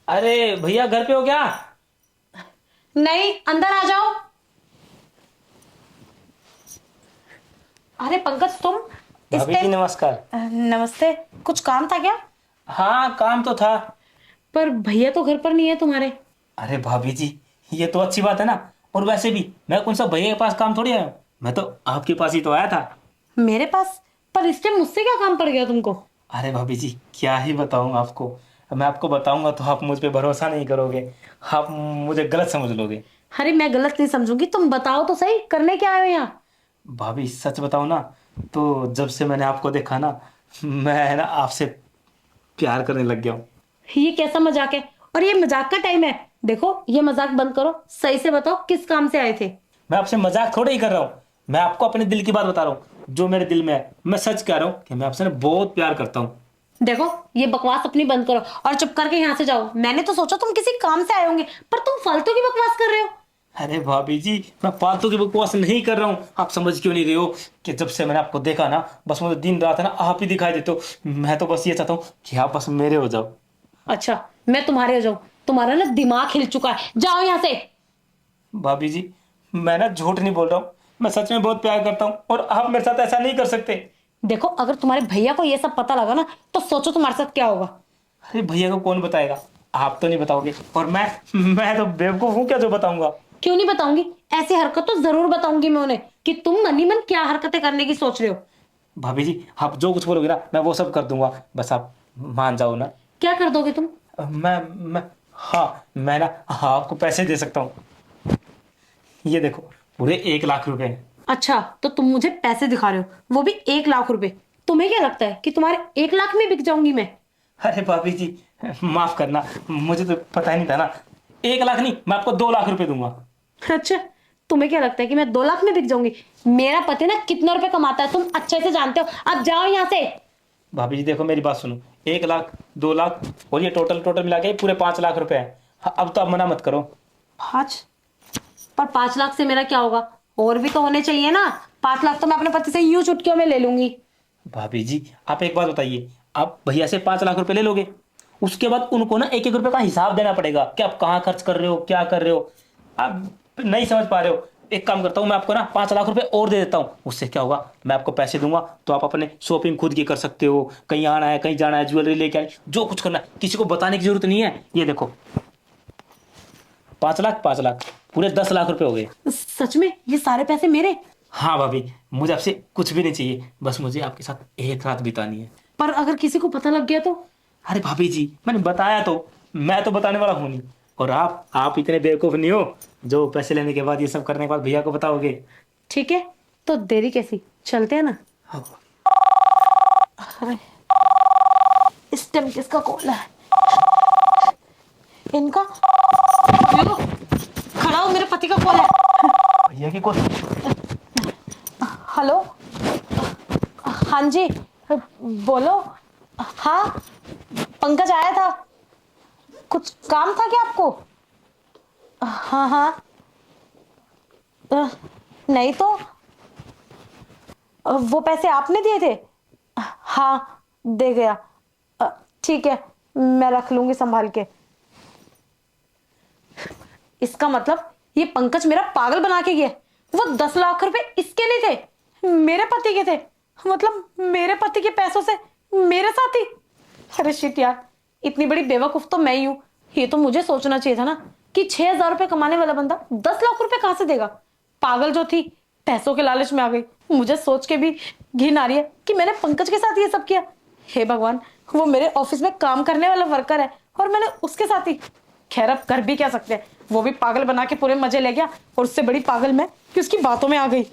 अरे भैया घर पे हो क्या? नहीं, अंदर आ जाओ। अरे पंकज, तुम इस भाभी जी टाइम? नमस्कार। नमस्ते। कुछ काम था क्या? हाँ काम तो था। पर भैया तो घर पर नहीं है तुम्हारे। अरे भाभी जी, ये तो अच्छी बात है ना। और वैसे भी मैं कौन सा भैया के पास काम थोड़ी आया हूँ, मैं तो आपके पास ही तो आया था। मेरे पास? पर इस टाइम मुझसे क्या काम पड़ गया तुमको? अरे भाभी जी क्या ही बताऊँ आपको। मैं आपको बताऊंगा तो आप मुझ पे भरोसा नहीं करोगे। आप मुझे गलत समझ लोगे। अरे मैं गलत नहीं समझूंगी, तुम बताओ तो सही, करने क्या आए हो यहाँ? भाभी सच बताऊँ ना, तो जब से मैंने आपको देखा ना, मैं ना आपसे प्यार करने लग गया हूँ। ये कैसा मजाक है? और ये मजाक का टाइम है? देखो, ये मजाक बंद करो, सही से बताओ किस काम से आए थे। मैं आपसे मजाक थोड़ा ही कर रहा हूँ। मैं आपको अपने दिल की बात बता रहा हूँ जो मेरे दिल में है। मैं सच कह रहा हूँ कि मैं आपसे ना बहुत प्यार करता हूँ। देखो, ये बकवास अपनी बंद करो और चुप करके यहाँ से जाओ। मैंने तो सोचा तुम किसी काम से आए होंगे, पर तुम फालतू की बकवास कर रहे हो। अरे भाभी जी, मैं फालतू की बकवास नहीं कर रहा हूँ। आप समझ क्यों नहीं रहे हो कि जब से मैंने आपको देखा ना, बस मुझे दिन रात है ना आप ही दिखाई देते हो। मैं तो बस ये चाहता हूँ कि आप बस मेरे हो जाओ। अच्छा, मैं तुम्हारे हो जाऊं? तुम्हारा ना दिमाग हिल चुका है, जाओ यहाँ से। भाभी जी, मैं ना झूठ नहीं बोल रहा हूँ। मैं सच में बहुत प्यार करता हूँ और आप मेरे साथ ऐसा नहीं कर सकते। देखो, अगर तुम्हारे भैया को ये सब पता लगा ना, तो सोचो तुम्हारे साथ क्या होगा। अरे भैया को कौन बताएगा? आप तो नहीं बताओगे और मैं तो बेवकूफ हूँ क्या जो बताऊंगा। क्यों नहीं बताऊंगी? ऐसी हरकत तो जरूर बताऊंगी मैं उन्हें कि तुम मन ही मन क्या हरकतें करने की सोच रहे हो। भाभी जी आप जो कुछ बोलोगे ना मैं वो सब कर दूंगा, बस आप मान जाओ ना। क्या कर दोगे तुम? मैं हाँ मैं ना, हाँ आपको पैसे दे सकता हूँ। ये देखो, पूरे 1 लाख रुपए। अच्छा, तो तुम मुझे पैसे दिखा रहे हो, वो भी 1 लाख रुपए? तुम्हें क्या लगता है कि तुम्हारे 1 लाख में बिक जाऊंगी मैं? अरे भाभी जी माफ करना, मुझे तो पता ही नहीं था ना। 1 लाख नहीं, मैं आपको 2 लाख रुपए दूंगा। अच्छा, तुम्हें क्या लगता है कि मैं 2 लाख में बिक जाऊंगी? मेरा पति ना कितना रुपए कमाता है तुम अच्छे से जानते हो। अब जाओ यहाँ से। भाभी जी देखो मेरी बात सुनो। 1 लाख, 2 लाख और ये टोटल टोटल मिला के पूरे 5 लाख रुपए है। हाँ, अब तो आप मना मत करो। 5? पर 5 लाख से मेरा क्या होगा? और भी तो होने चाहिए ना। 5 लाख तो मैं अपने पति से यूं चुटकियों में ले लूंगी। भाभी जी आप एक बात बताइए, आप भैया से 5 लाख रुपए ले लोगे, उसके बाद उनको ना एक एक रुपए का हिसाब देना पड़ेगा कि आप कहाँ खर्च कर रहे हो, क्या कर रहे हो। आप नहीं समझ पा रहे हो। एक काम करता हूँ, मैं आपको ना 5 लाख रुपए और दे देता हूँ। उससे क्या होगा, मैं आपको पैसे दूंगा तो आप अपने शॉपिंग खुद की कर सकते हो। कहीं आना है, कहीं जाना है, ज्वेलरी लेके आनी, जो कुछ करना है, किसी को बताने की जरूरत नहीं है। ये देखो, 5 लाख 5 लाख, पूरे 10 लाख रुपए हो गए। सच में ये सारे पैसे मेरे? हाँ भाभी, मुझे आपसे कुछ भी नहीं चाहिए, बस मुझे आपके साथ एक रात बितानी है। पर अगर किसी को पता लग गया तो? अरे भाभी जी मैंने बताया तो, मैं तो बताने वाला हूँ नहीं। और आप इतने बेवकूफ नहीं हो जो पैसे लेने के बाद, ये सब करने के बाद भैया को बताओगे। ठीक है, तो देरी कैसी, चलते हैं ना। हाँ। अरे, इस टाइम किसका कॉल है? इनका? देखो, खड़ा हो, मेरे पति का कॉल है। भैया की कौन? हेलो। हाँ जी, बोलो। हाँ, पंकज आया था। कुछ काम था क्या आपको? हाँ हाँ। नहीं तो। वो पैसे आपने दिए थे? हाँ, दे गया। अ, ठीक है, मैं रख लूंगी संभाल के। इसका मतलब ये पंकज मेरा पागल बना के गया। वो 10 लाख रुपए इसके नहीं थे, मेरे पति के थे। मतलब मेरे पति के पैसों से मेरे साथ ही। अरे शिट यार, इतनी बड़ी बेवकूफ तो मैं ही हूं। ये तो मुझे सोचना चाहिए था ना कि 6,000 रुपए कमाने वाला बंदा 10 लाख रुपए कहां से देगा। पागल जो थी, पैसों के लालच में आ गई। मुझे सोच के भी घिन आ रही है कि मैंने पंकज के साथ ये सब किया। हे भगवान, वो मेरे ऑफिस में काम करने वाला वर्कर है और मैंने उसके साथ ही। खैर, अब कर भी क्या सकते हैं, वो भी पागल बना के पूरे मजे ले गया और उससे बड़ी पागल मैं कि उसकी बातों में आ गई।